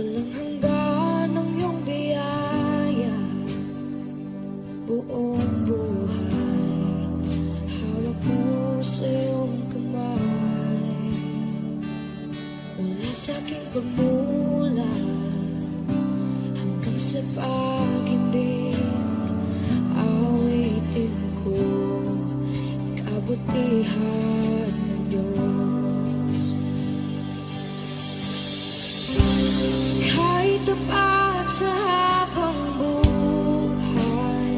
Walang hanggan ang iyong biyaya, buong buhay hawak mo sa iyong kamay. Mula sa aking pagmulat hanggang sa pag-ibig, awitin ko kabutihan ng Diyos. Kahit tapat sa habang buhay,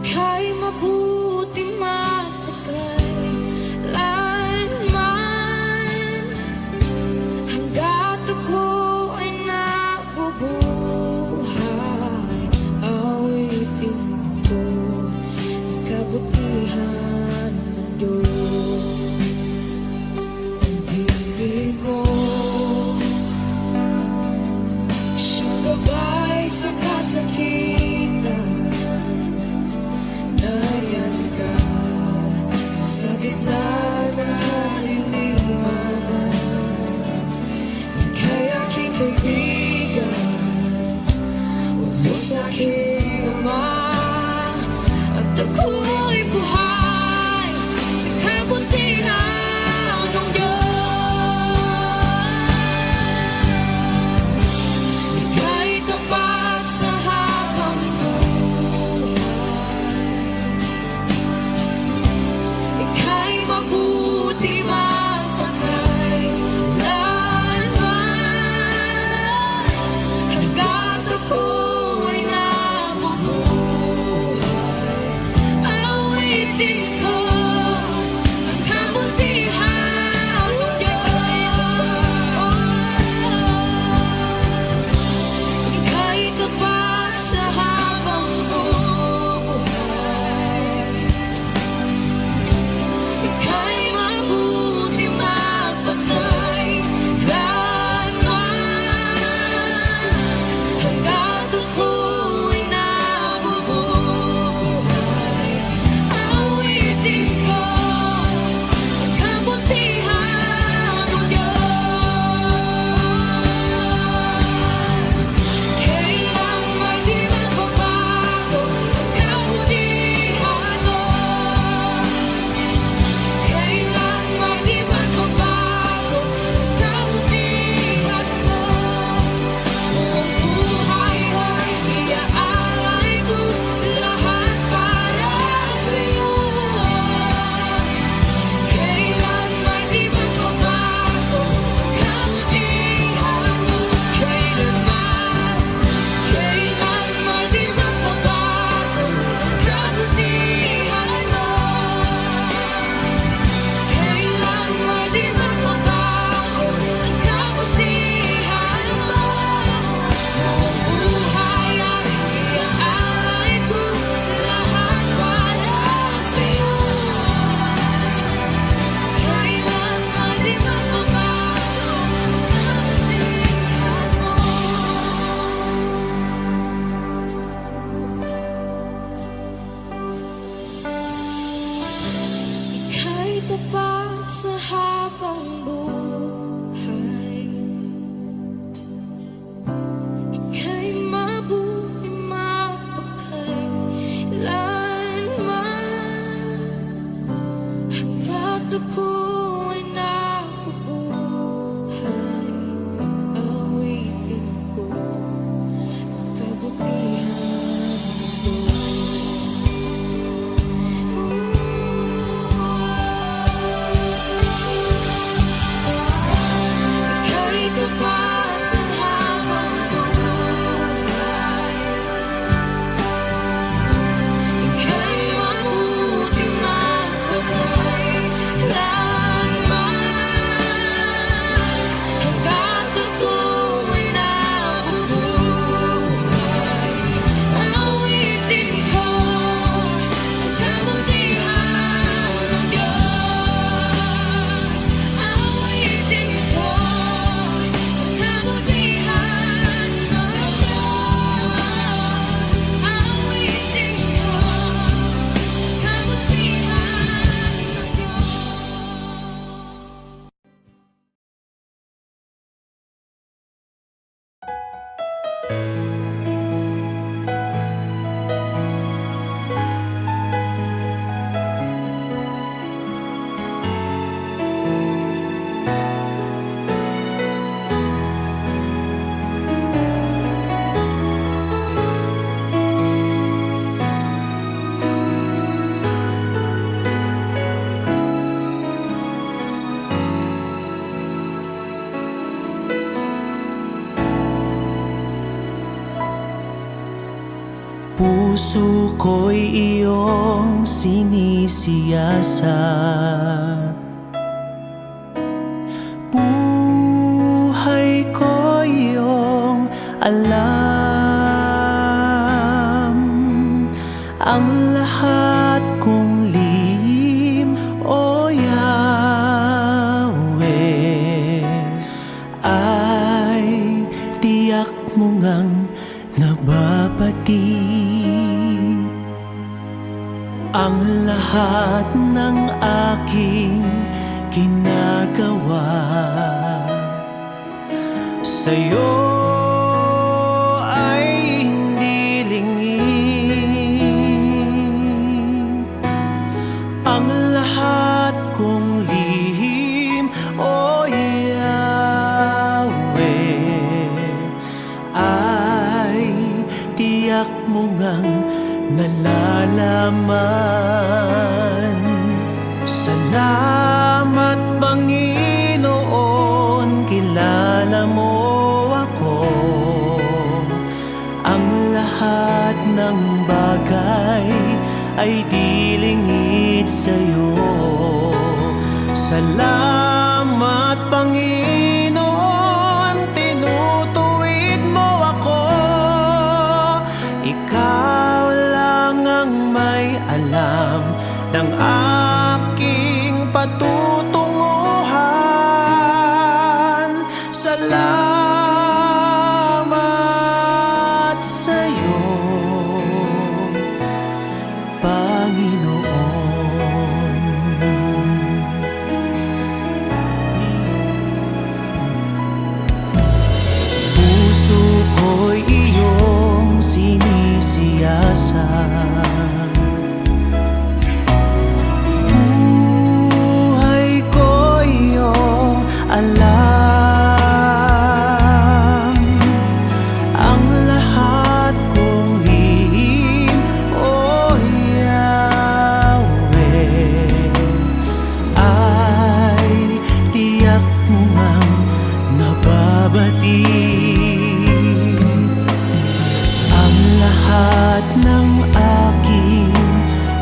ika'y mabuti magpakailanman. Hanggat ako ay nabubuhay, awitin ko ang kabutihan ng Diyos. Ang ibig mo, siyang gabay sa kasakitan. Nariyan ka sa gitna ng kaliliman. Ika'y aking kaibigan, Diyos aking Ama, at ako'y buhay sa kabutihan ng Diyos. Ika'y tapat sa habang buhay, ika'y mabuti magpakailanman. Hanggat ako ay nabubuhay, awitin ko ang kabutihan ng Diyos. Ika'y tapat sa habang buhay, ika'y mabuti magpakailanman. Hanggat ako ay nabubuhay, awitin ko ang kabutihan ng Diyos. Kailan may di magbabago ang kabutihan mo. Kailan may di magbabago ang kabutihan mo. Buong buhay ay iaalay ko lahat para sa'yo. Kailan may di magbabago ang kabutihan mo. Kailan may di magbabago ang kabutihan mo. Kailan may di magbabago ang kabutihan mo. Buong buhay ay iaalay ko lahat para sa'yo. Kailan may di magbabago ang kabutihan mo. Ika'y tapat sa habang buhay, ika'y mabuti magpakailanman. Hanggat ako ay nabubuhay, awitin ko ang kabutihan ng Diyos. Ika'y tapat sa habang buhay, ika'y mabuti magpakailanman. Puso ko'y iyong sinisiyasat, buhay ko iyong alam. Ang lahat kong lihim, O Yahweh, ay tiyak mo ngang nababati. Ang lahat ng aking ginagawa sa'yo ay hindi lingid. Ang lahat kong lihim, O Yahweh, ay tiyak mo ngang nalalaman. Salamat, Panginoon, kilala mo ako. Ang lahat ng bagay ay di lingid sa'yo. Salamat, Panginoon, tinutuwid mo ako. Ikaw lang ang may alam ng aking patutunguhan. Salamat sa'yo, Panginoon. Puso ko'y iyong sinisiyasat, buhay ko iyong alam. Ang lahat kong lihim, O Yahweh, ay tiyak mo ngang nababati. Ang lahat ng aking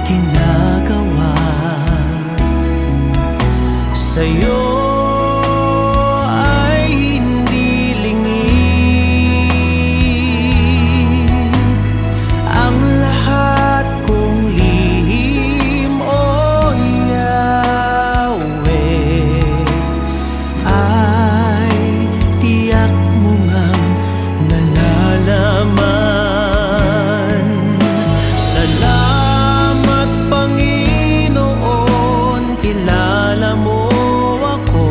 ginagawa sa'yo ay hindi lingid. Ang lahat kong lihim, O Yahweh, ay tiyak mo ngang nalalaman. Salamat, Panginoon, kilala mo ako.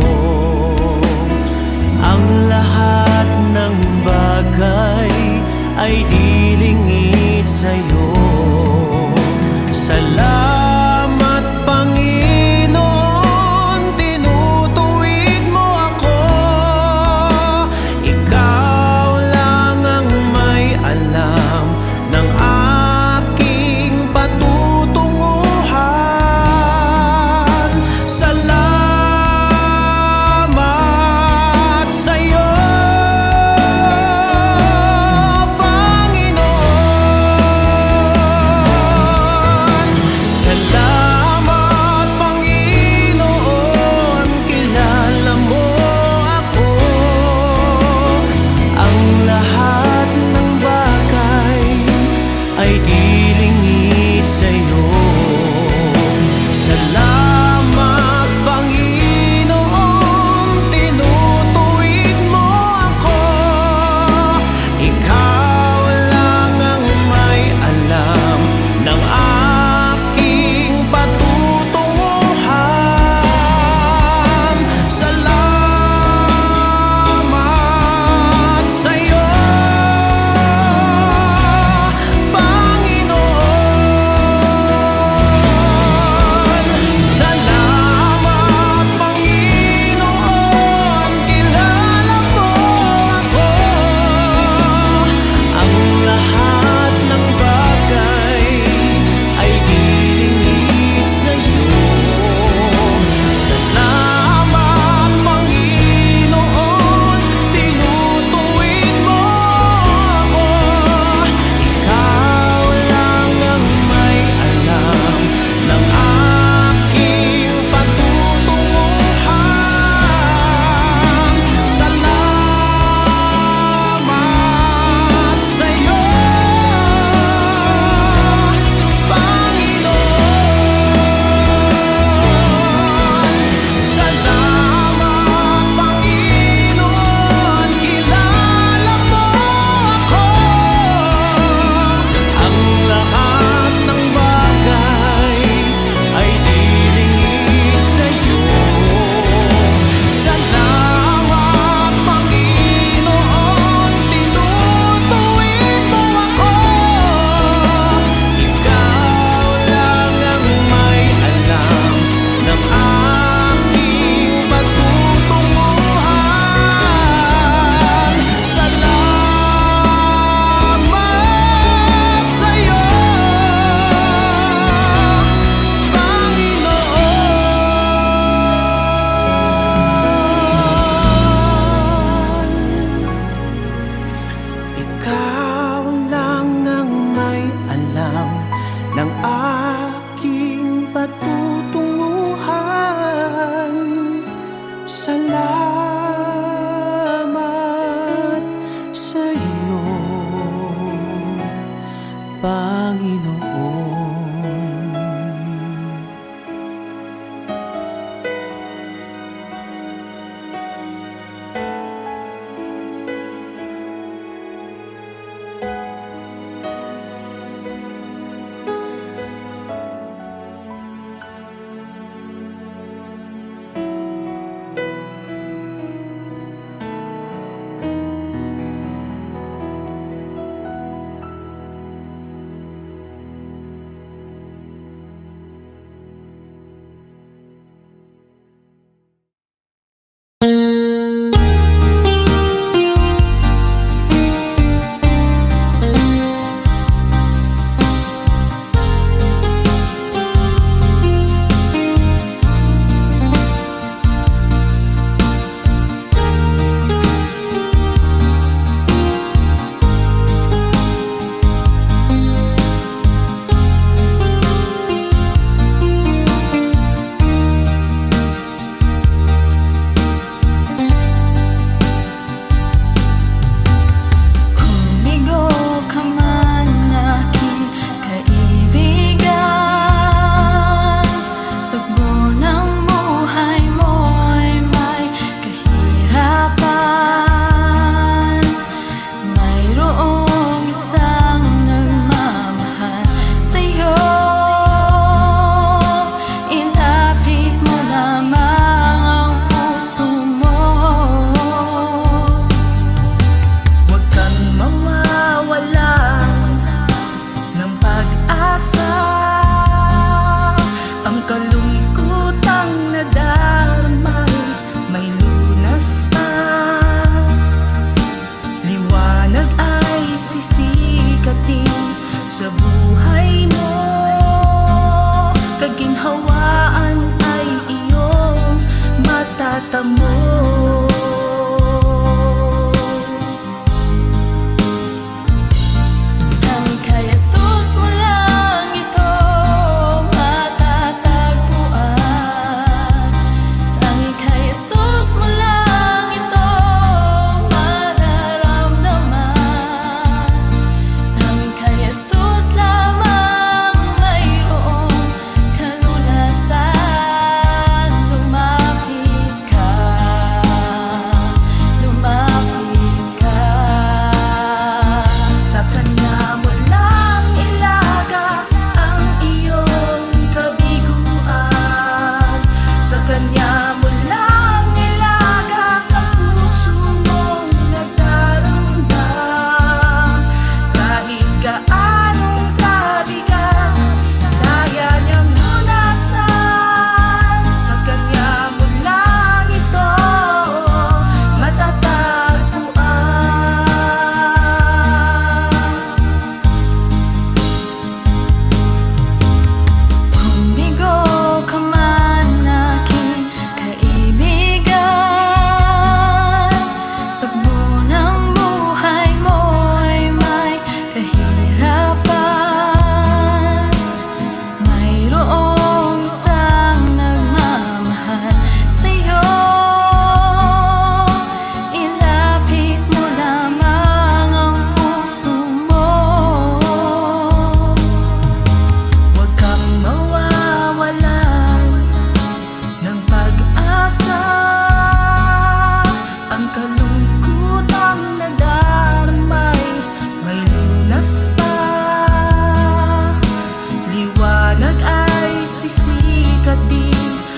Ang lahat ng bagay ay di lingid sa'yo. Salamat, Panginoon, tinutuwid mo ako. Ikaw lang ang may alam ng aking patutunguhan. Salamat sa'yo, Panginoon.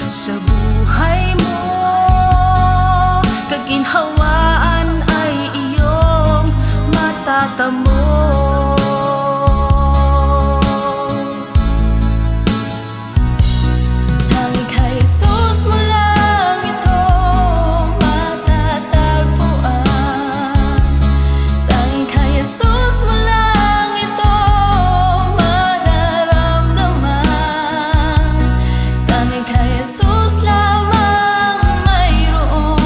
sa buhay mo. Kaginhawaan ay iyong matatamo. Tanging kay Jesus mo lang ito matatagpuan. Tanging kay Jesus mo lang ito mararamdaman. Tanging kay Jesus lamang mayroong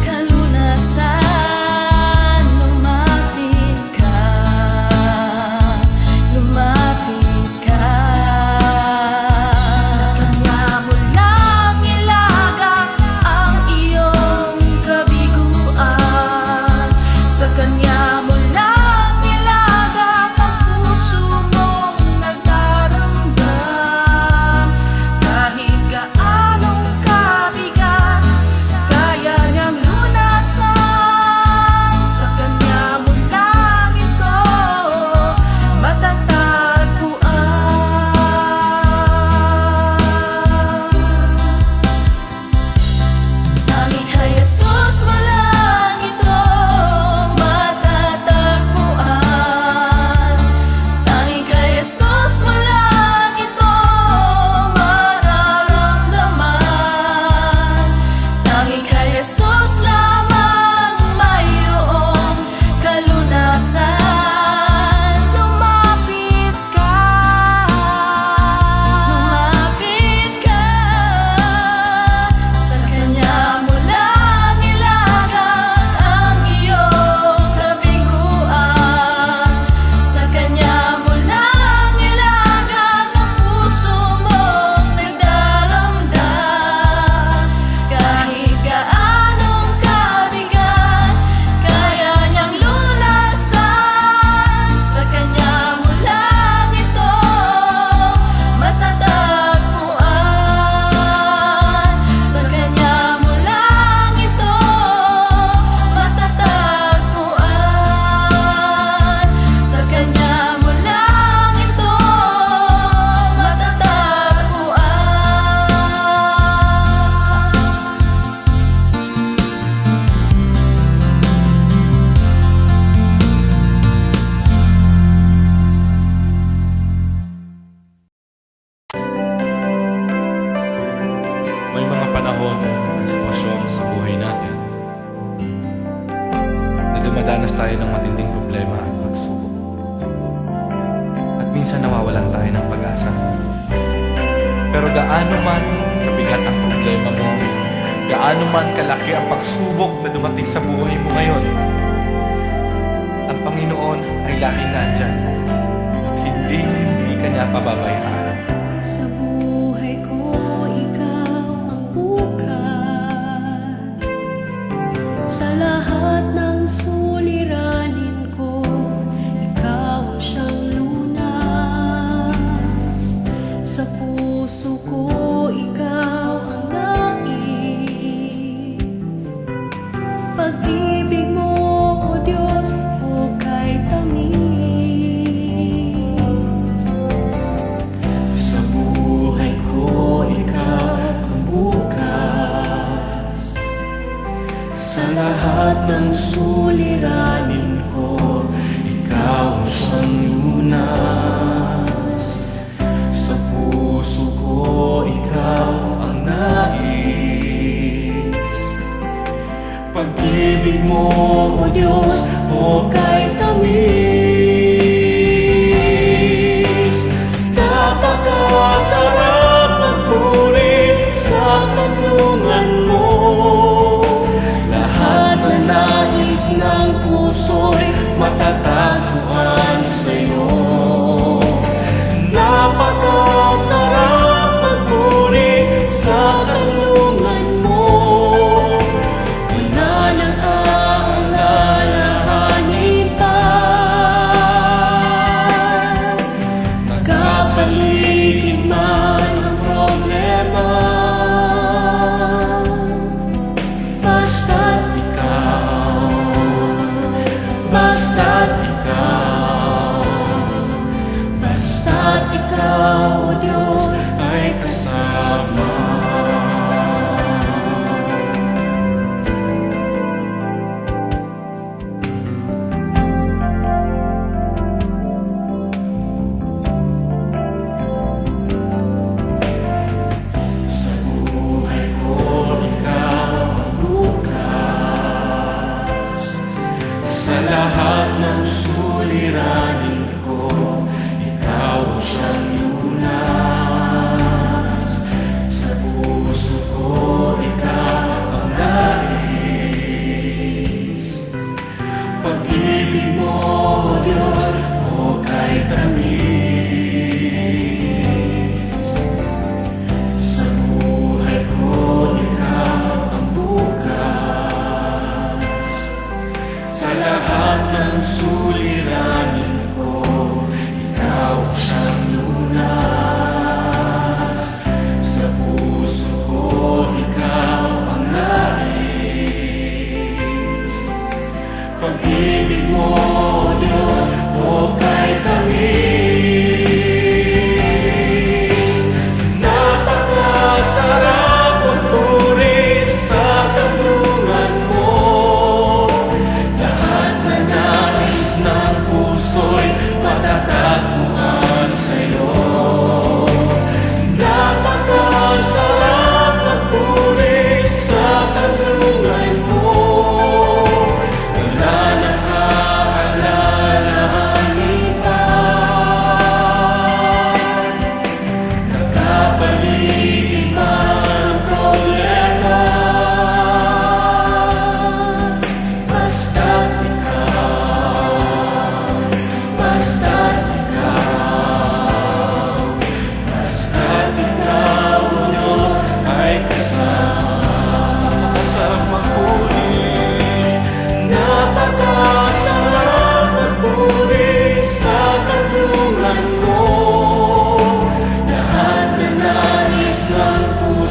kalunasan. Lumapit ka, lumapit ka. Sa Kanya mo lang ilaga ang iyong kabiguan. Sa Kanya mo lang ilaga ang puso mong nagdaramdam. Kahit gaanong kabigat, kaya niyang lunasan. Sa Kanya mo lang ito matatagpuan. Tanging kay Jesus mo lang ito matatagpuan. Tanging kay Jesus mo lang ito mararamdaman. Tanging kay Jesus lamang mayroong kalunasan. Lumapit ka, lumapit ka. Sa Kanya mo lang ilagang ang iyong kabiguan. Sa Kanya mo lang ilagang ang puso mong nagdaramdam. Kahit gaanong kabigat, kaya niyang lunasan. Sa Kanya mo lang ito matatagpuan. Sa Kanya mo lang ito matatagpuan. Sa Kanya mo lang ito May mga panahon at sitwasyon sa buhay natin na dumadanas tayo ng matinding problema at pagsubok. At minsan nawawalan tayo ng pag-asa. Pero gaano man kabigat ang problema mo, gaano man kalaki ang pagsubok na dumating sa buhay mo ngayon, ang Panginoon ay laging nandyan at hindi ka niya pababayaan. Sa buhay ko, ikaw ang bukas. Sa lahat ng suliranin ko, ikaw ang siyang lunas. Sa puso ko, ikaw ang nais. Pag-ibig mo, O Diyos, hukay tamis. Sa buhay ko, ikaw ang bukas. Sa lahat ng suliranin ko, ikaw ang siyang lunas. Sa puso ko, ikaw ang nais. Pag-ibig mo, O Diyos, hukay tamis. Napakasarap magpuri sa kanlungan mo. Lahat na nais ng puso'y matatagpuan sa'yo. Napakasarap magpuri sa kanlungan mo. Wala nang aalalahanin pa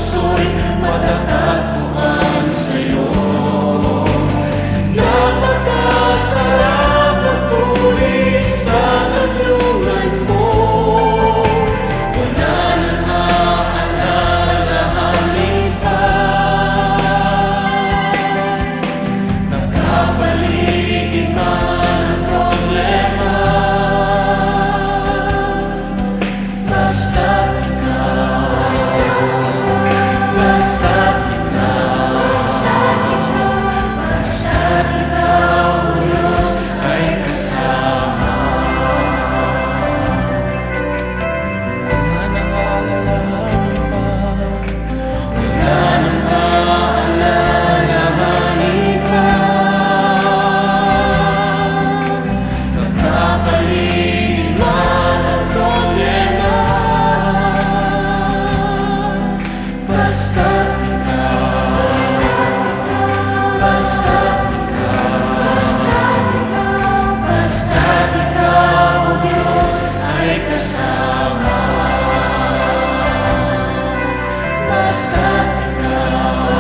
puso'y matatagpuan sa'yo. Napakasarap magpuri sa kanlungan mo. Wala nang aalalahanin pa. Nakapaligid man ang problema, basta't ikaw, basta't ikaw, Diyos ay kasama. Wala nang aalalahanin pa, wala nang aalalahanin pa. Nakapaligid man ang problema, basta't ikaw, basta't ikaw, Diyos ay kasama. Basta't ikaw,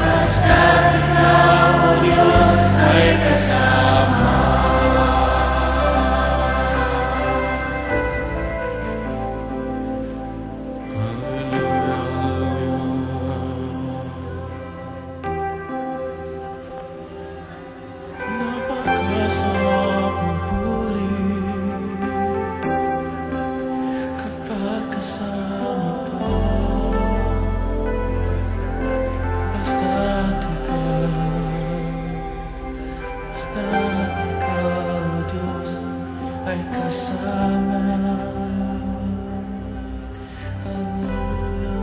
basta't ikaw, Diyos ay kasama. Napakasarap magpuri kapag kasama ka. Basta't ikaw, Diyos ay kasama. Hallelujah.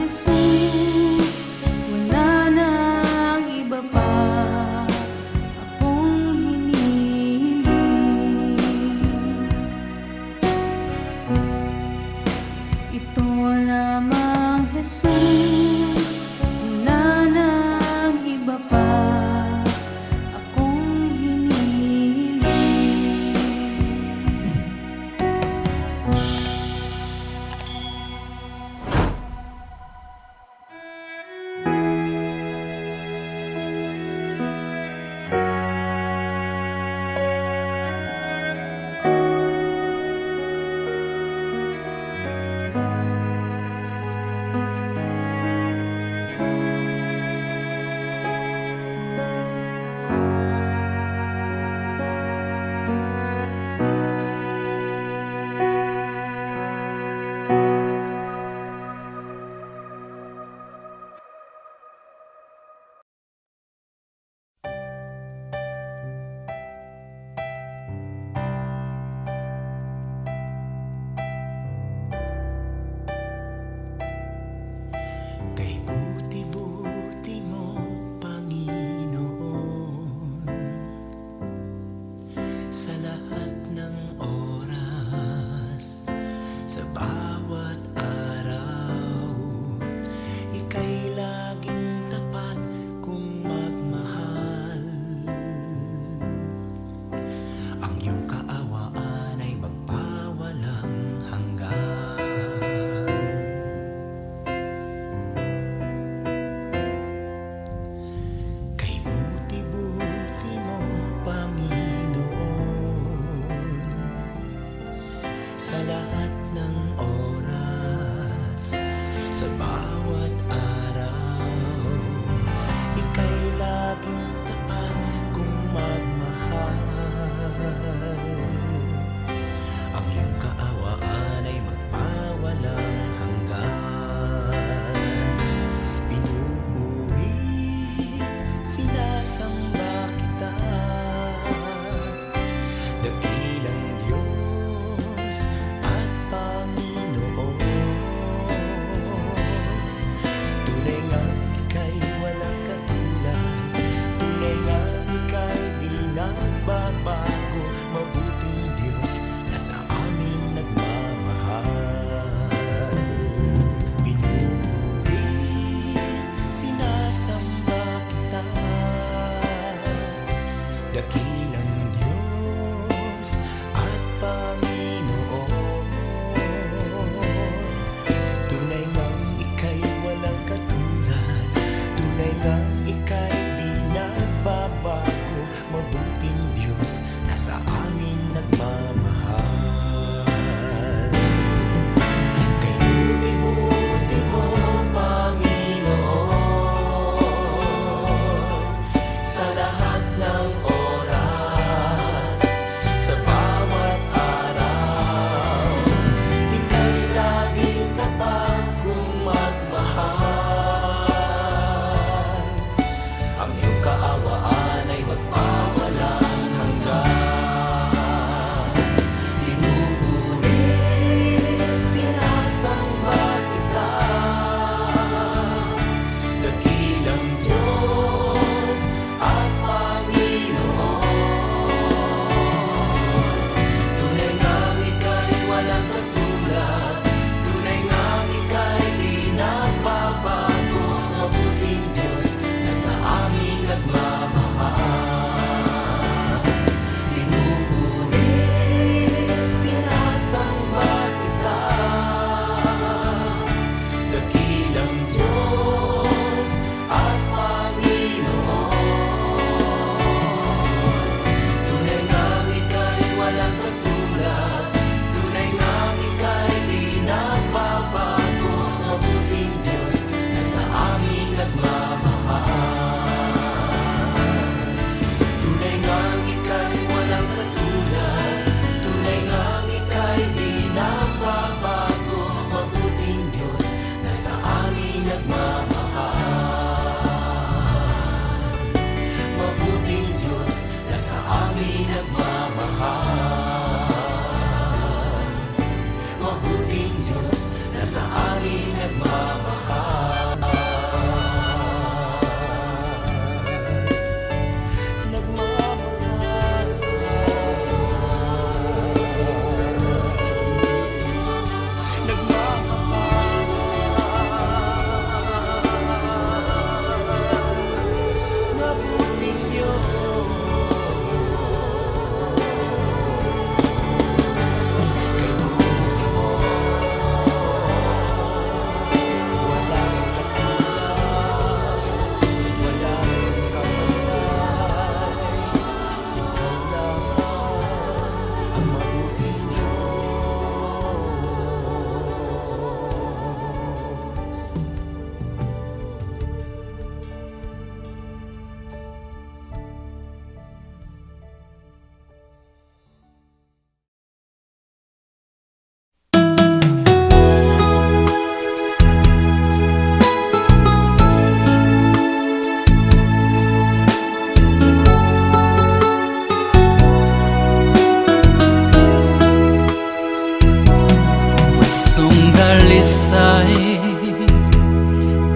Jesus, wala nang iba pa akong hinihiling. Ito lamang, Jesus, wala nang iba pa akong hinihiling.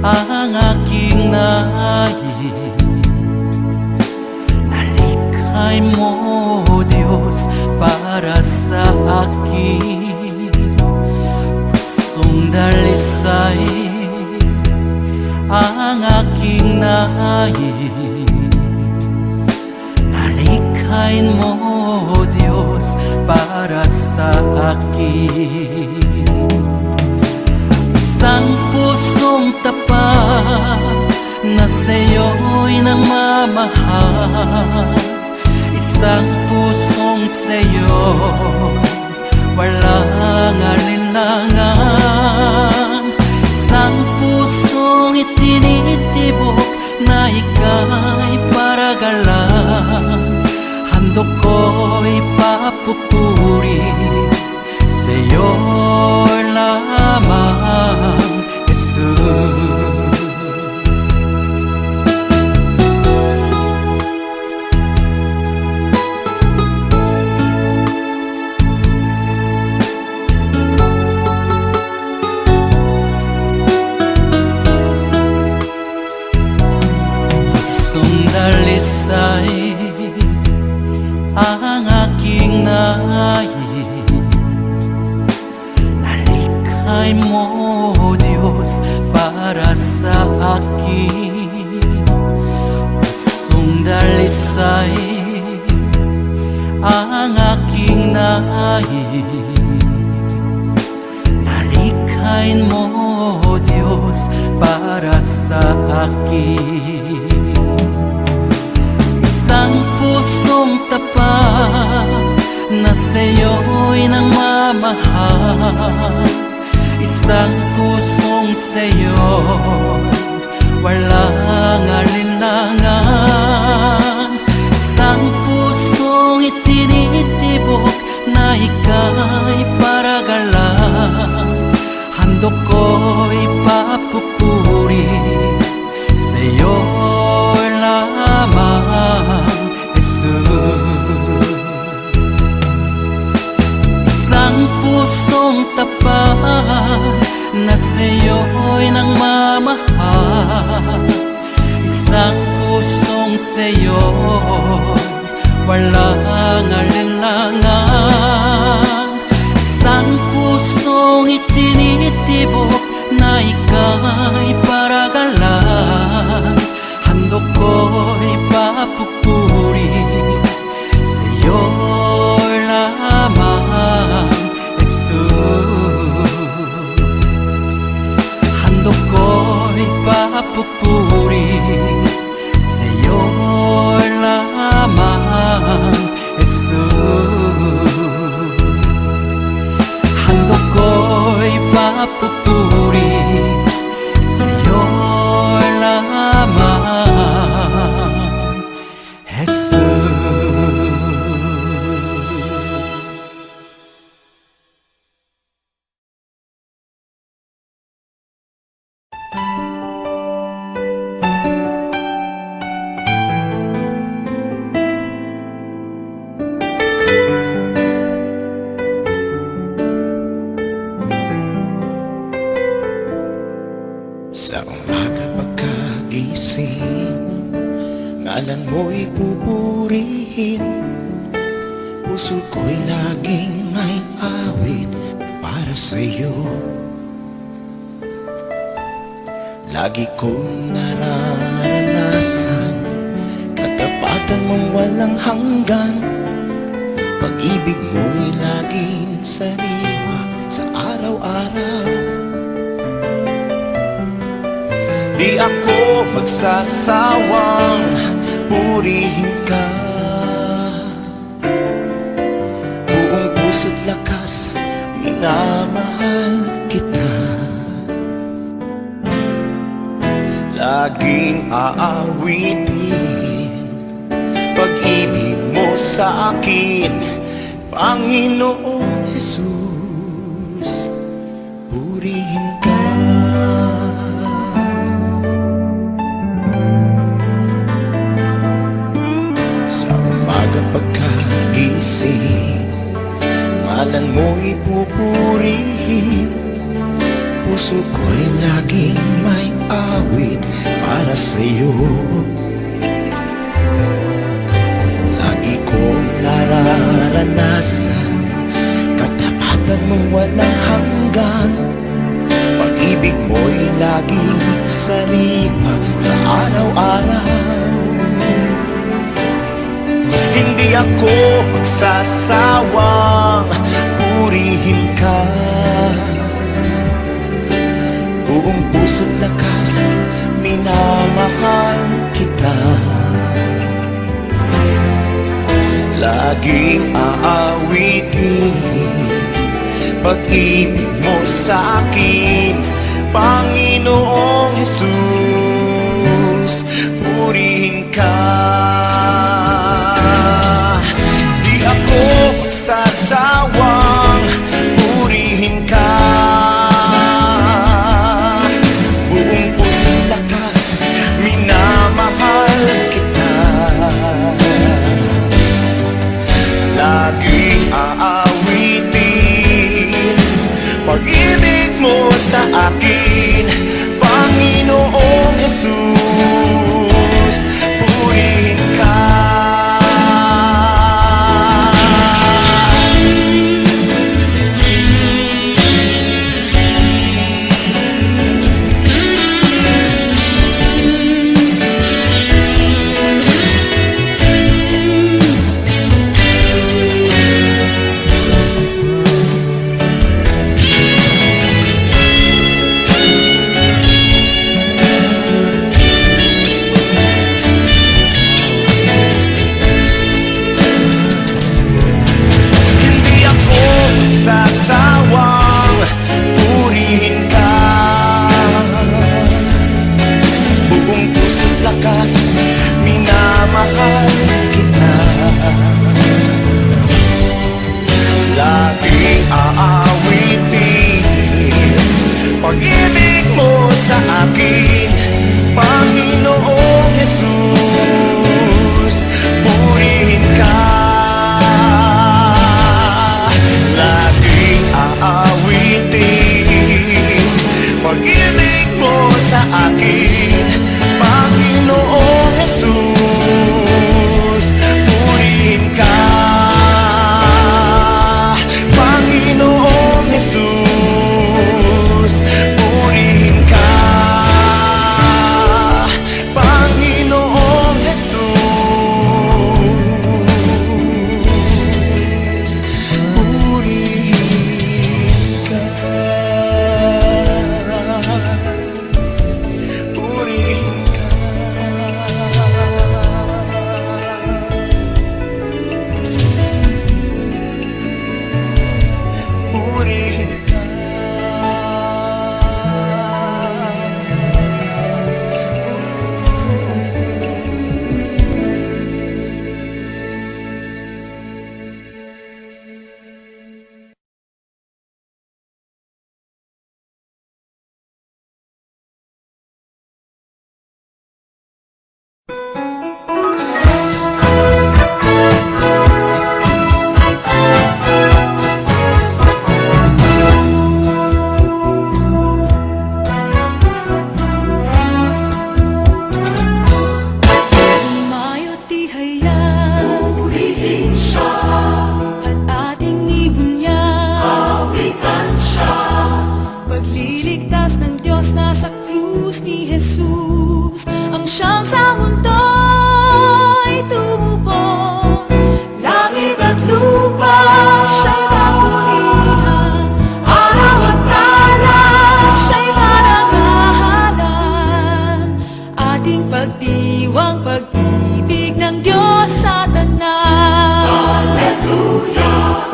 ang aking nais. Nalikhay mo, Diyos, para sa akin. Pusong dalisay ang aking nais. Nalikhain mo, Diyos, para sa akin. Isang pusong tapat na sa'yo'y nagmamahal. Isang pusong sa'yo walang alinlangan. Isang pusong itinitibok na ika'y paragalan. Handog ko'y papupuri sa'yo lamang, Jesus. Dalisay ang aking nais. Nalikhay mo, Diyos, para sa akin. Pusong dalisay ang aking nais. Nalikhain mo, Diyos, para sa akin. Isang pusong tapat na sa'yo'y nagmamahal. Isang pusong sa'yo walang alinlangan. Isang pusong itinitibok na ika'y paragalan. Handog ko'y papupuri sa'yo lamang, Jesus. Isang pusong tapat na sa'yo'y nagmamahal. Isang pusong sa'yo walang alinlangan. Isang pusong itinitibok na ika'y paragalan. Handog ko'y papupuri sa'yo lamang, Jesus. Handog ko'y papupuri sa'yo lamang, Jesus. Handog ko'y papupuri sa'yo lamang, Jesus. Sa umaga pagkagising, ngalan mo'y pupurihin. Puso ko'y laging may awit para sa'yo. Lagi kong nararanasan katapatan mong walang hanggan. Pag-ibig mo'y laging sariwa sa araw-araw. Di ako magsasawang purihin ka. Buong puso't lakas, minamahal kita. Laging aawitin pag-ibig mo sa akin, Panginoong Jesus. Purihin ka. Pagkagising, ngalan mo'y pupurihin. Puso ko'y laging may awit para sa'yo. Lagi kong nararanasan katapatan mong walang hanggan. Pag-ibig mo'y laging sariwa sa araw-araw. Hindi ako magsasawang purihin ka. Buong puso't lakas, minamahal kita. Laging aawitin pag-ibig mo sa akin, Panginoong Jesus, purihin ka. Di ako magsasawang purihin ka. Buong puso't lakas, minamahal kita. Laging aawitin pag-ibig mo sa akin, Panginoong Jesus, purihin ka. Sasawang purihin ka. Buong puso't lakas, minamahal kita. Laging aawitin pag-ibig mo sa akin, Panginoong Jesus, purihin ka. Aawitin pag-ibig mo sa akin, Panginoong Jesus, purihin ka. Panginoong Jesus, purihin ka. Panginoong Jesus, purihin ka. Purihin ka. Purihin ka. Umayo't tihaya, purihin siya, at ating ibunyan, awitan siya. Pagliligtas ng Diyos nasa krus ni Jesus, ang siyang sa mundo'y tumubos. Langit at lupa siya'y papurihan, araw at tala siya'y marangalan. Ating pagdiwang pag-ibig ng Diyos sa tanan. Hallelujah!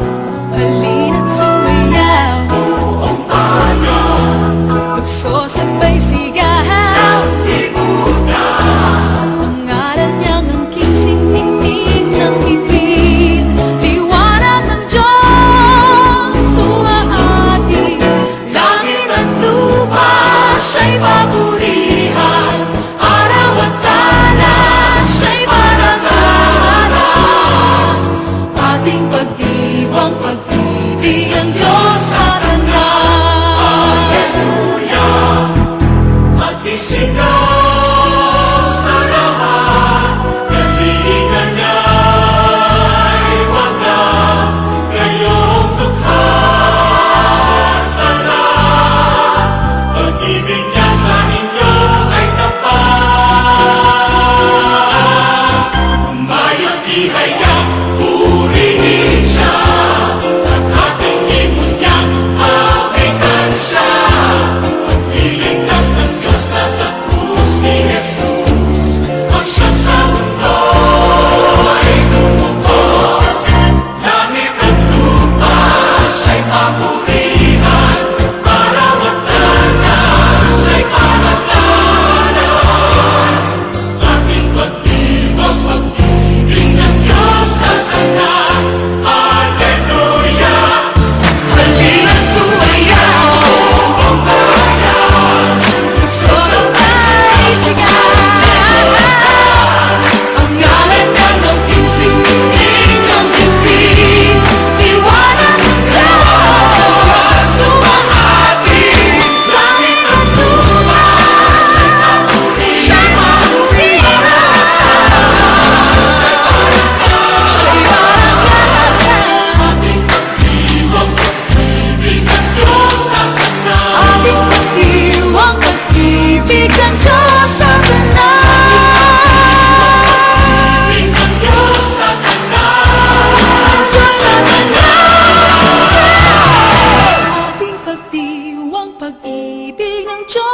Halina't sumayaw, buong bayan, magsosabay sigahan sa libutan. Ang ngalan niyang angking siningning ng himig, liwanag ng Diyos sumaati. Langit at lupa siya'y papurihan, araw at tala siya'y marangalan. Ating pagdiwang pag-ibig ng Diyos sa tanan. Hallelujah!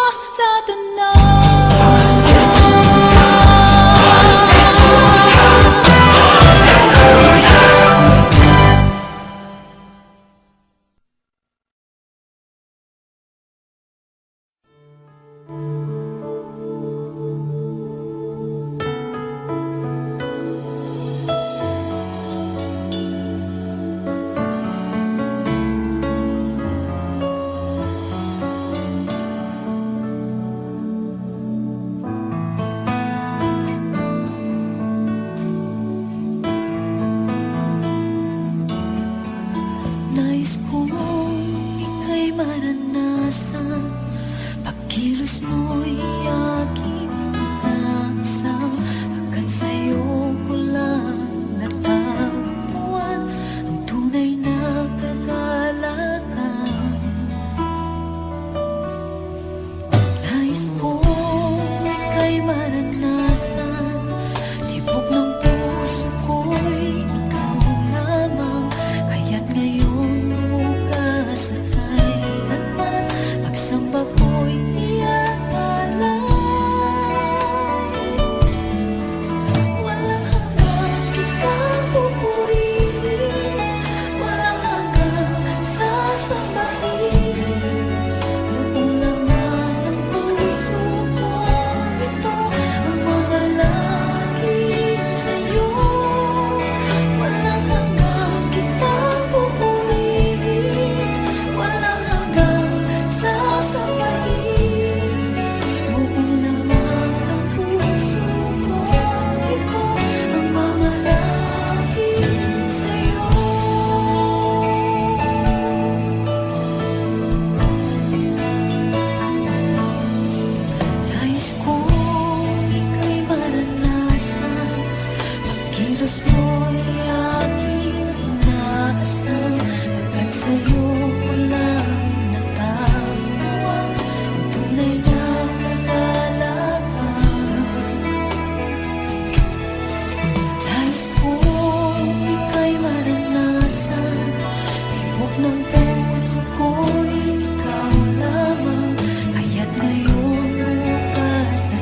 Diyos sa tanan. Nais kong ika'y maranasan, pagkilos mo'y aking inasam, agad sa'yo ko lang natagpuan ang tunay na kagalakan. Nais kong ika'y maranasan, tibok ng puso ko'y ikaw lamang, kaya't ngayon bukas at kailanman pagsamba ko'y iaalay. Walang hanggang kitang pupurihin, walang hanggang sasambahin. Buong laman ng puso ko ito ang mamalagi sa'yo. Walang hanggang kitang pupurihin, walang hanggang sasambahin. Buong laman ng puso ko ito ang mamalagi sa'yo. Nais kong ika'y maranasan, pagkilos mo'y aking inaasam, agad sa'yo ko lang natagpuan ang tunay na kagalakan. Nais kong ika'y maranasan, tibok ng puso ko'y ikaw lamang, kaya't ngayon bukas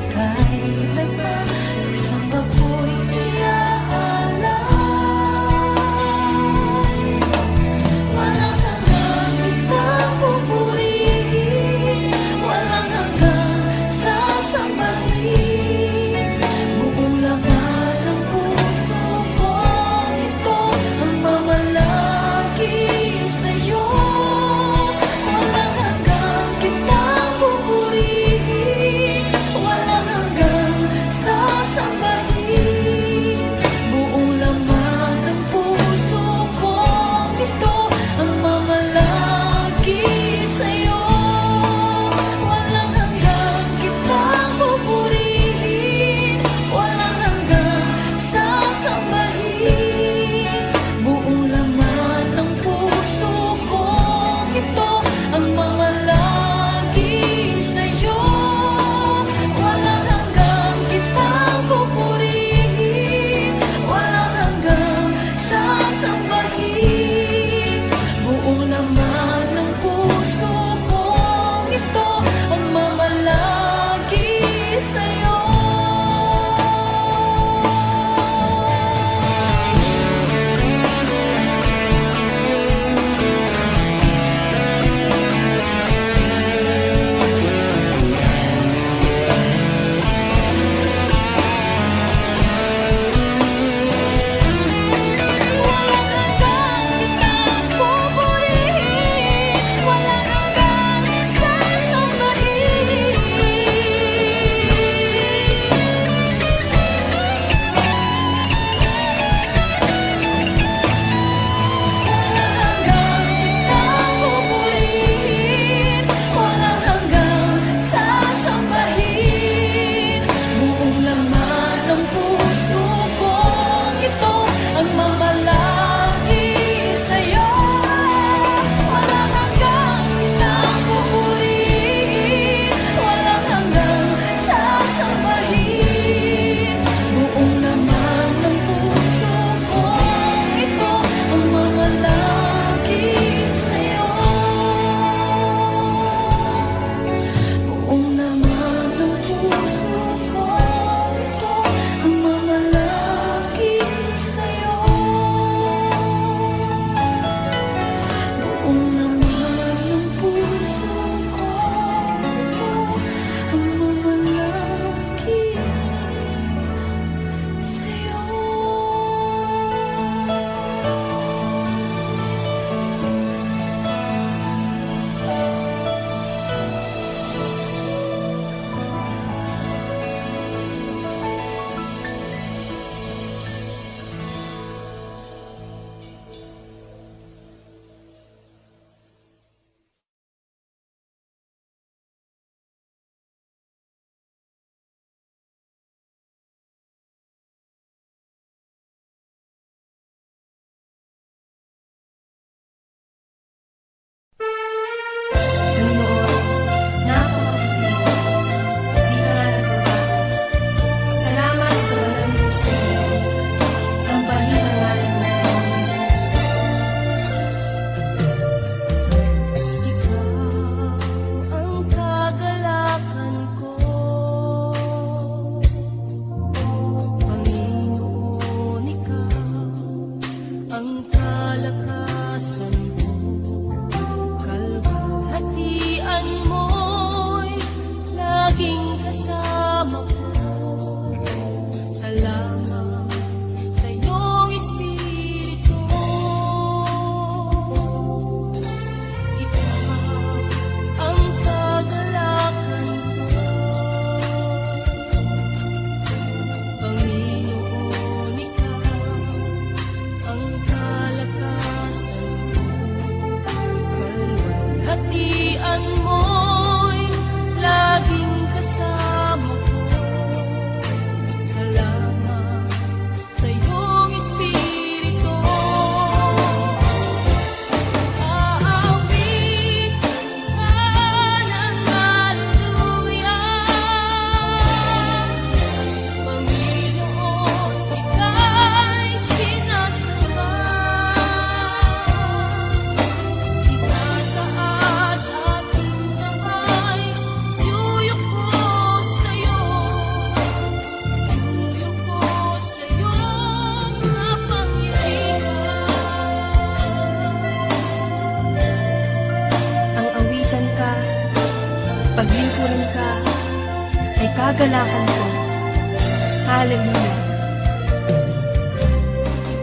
kasama ko. Salamat sa iyong Espiritu. Ikaw ang kagalakan ko, Panginoon, ikaw ang kalakasan ko. Kalwalhatian mo'y laging kasama ko. Salamat sa iyong Espiritu. Aawitan ka ng haleluya, Panginoon, ika'y sinasamba. Itataas aking kamay, yuyuk ko sa'yo, yuyuk ko sa iyong kapangyarihan. Ang awitan ka, paglingkuran ka, ay kagalakan ko. Hallelujah.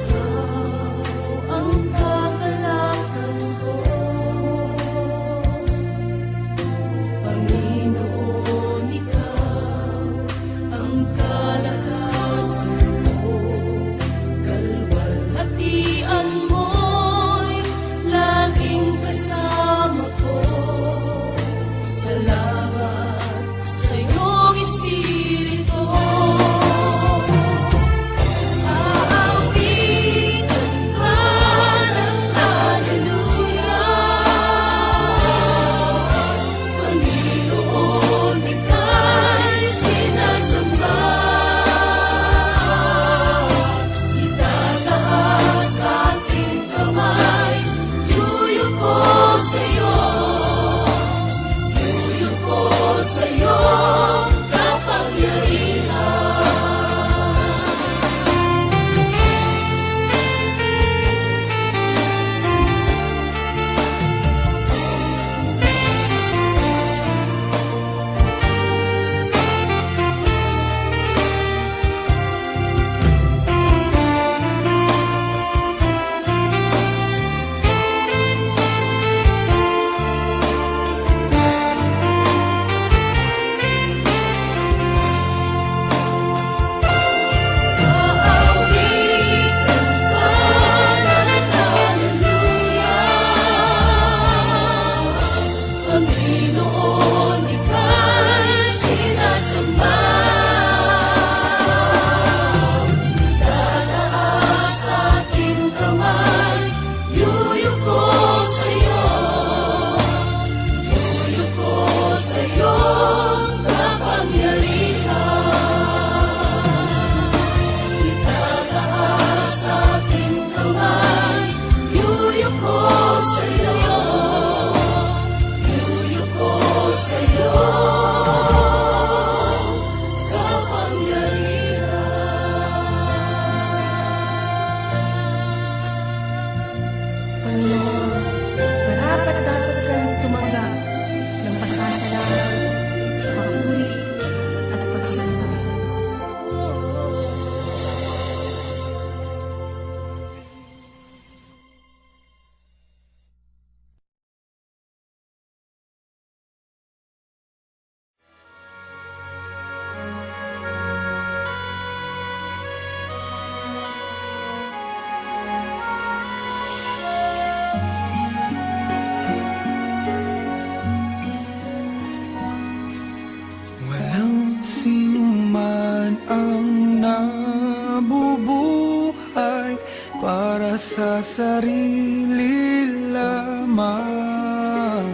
Ikaw ang kagalakan ko, Panginoon, ikaw ang kalakasan ko. Kalwalhatian mo'y laging kasama ko. Salamat sa iyong Espiritu. Aawitan ka ng haleluya, Panginoon, ika'y sinasamba. Itataas aking kamay, yuyuk ko sa'yo, yuyuk ko sa iyong kapangyarihan. Aawitan ka ng haleluya, Panginoon, ika'y sinasamba. Itataas aking kamay, yuyuk ko sa'yo, yuyuk ko sa iyong kapangyarihan. Itataas aking kamay, yuyuk ko sa'yo, yuyuk ko sa iyong kapangyarihan. Panginoon, marapat-dapat kang tumanggap ng pasasalamat, papuri at pagsamba. Walang sinuman ang nabubuhay para sa sarili lamang.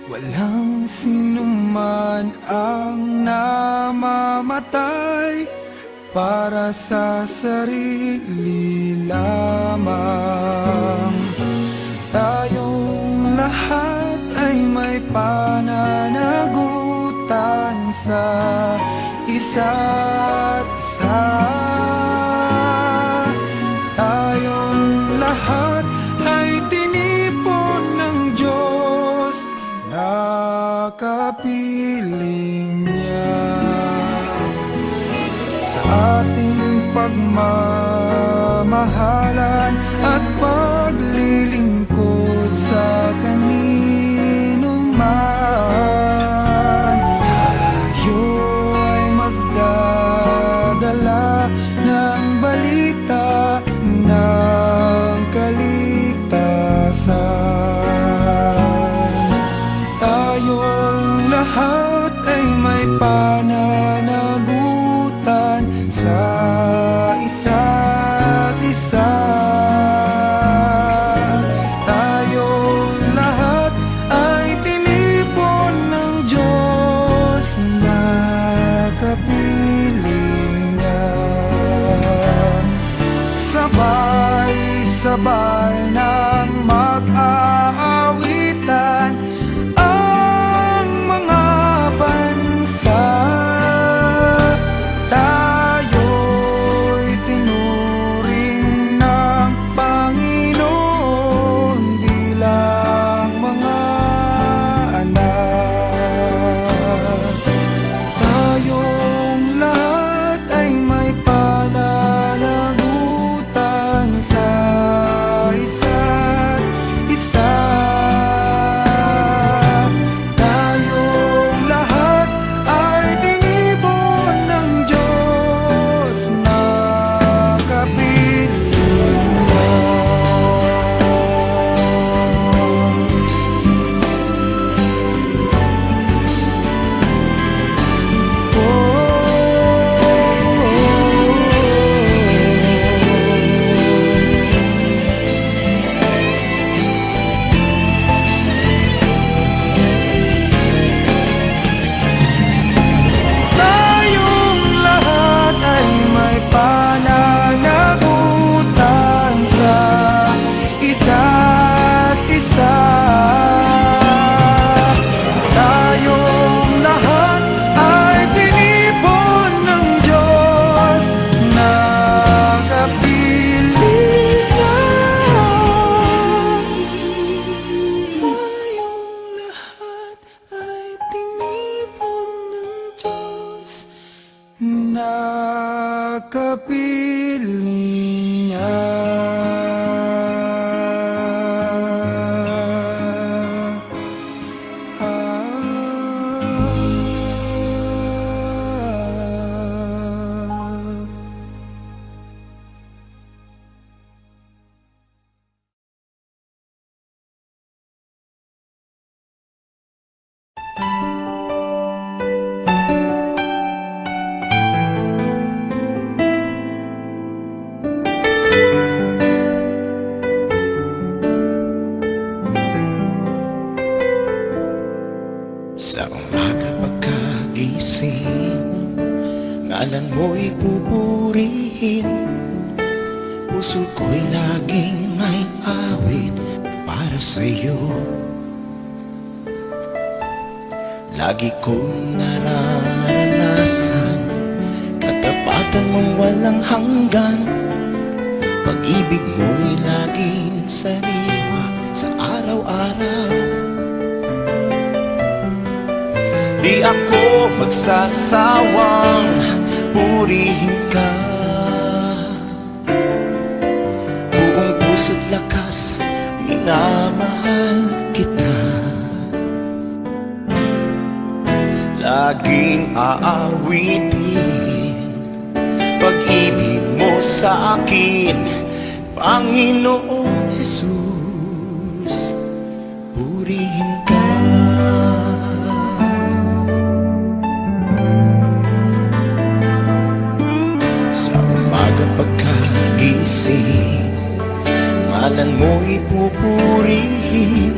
Walang sinuman ang namamatay para sa sarili lamang. Tayong lahat ay may pananagutan sa isa't isa. Tayong lahat ay tinipon ng Diyos, nakapiling niya. pagmamahalan at paglilingkod sa kanino man. Tayo ay magdadala ng balita ng kaligtasan. Tayong lahat ay may pananagutan sa isa't isa. Tayong lahat ay tinipon ng Diyos na kapiling niya. Sabay-sabay nang mag-aawitan ang mga bansa. Tayo'y tinuring ng Panginoon bilang mga anak. Tayong lahat ay may pananagutan sa isa't isa. Tayong lahat ay tinipon ng Diyos na kapiling niya. Tayong lahat ay may pananagutan sa isa't isa. Tayong lahat ay tinipon ng Diyos na kapiling niya. Tayong lahat ay tinipon ng Diyos na kapiling niya. Sa umaga pagkagising, ngalan mo'y pupurihin. Puso ko'y laging may awit para sa'yo. Lagi kong nararanasan katapatan mong walang hanggan. Pag-ibig mo'y laging sariwa sa araw-araw. Di ako magsasawang purihin ka. Buong puso't lakas, minamahal kita. Laging aawitin pag-ibig mo sa akin, Panginoong Jesus. Purihin ka. Pagkagising, ngalan mo'y pupurihin.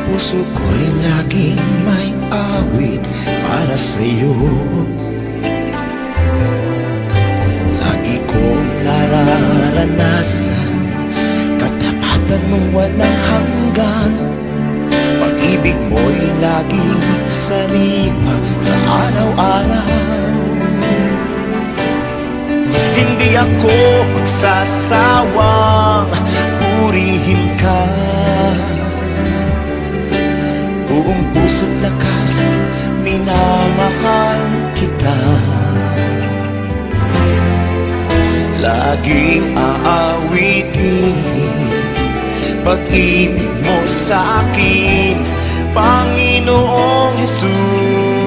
Puso ko'y laging may awit para sa'yo. Lagi kong nararanasan katapatan mong walang hanggan. Pag-ibig mo'y laging sariwa sa araw-araw. Hindi ako magsasawang purihin ka. Buong puso't lakas, minamahal kita. laging aawitin. Pag-ibig mo sa akin, Panginoong Jesus.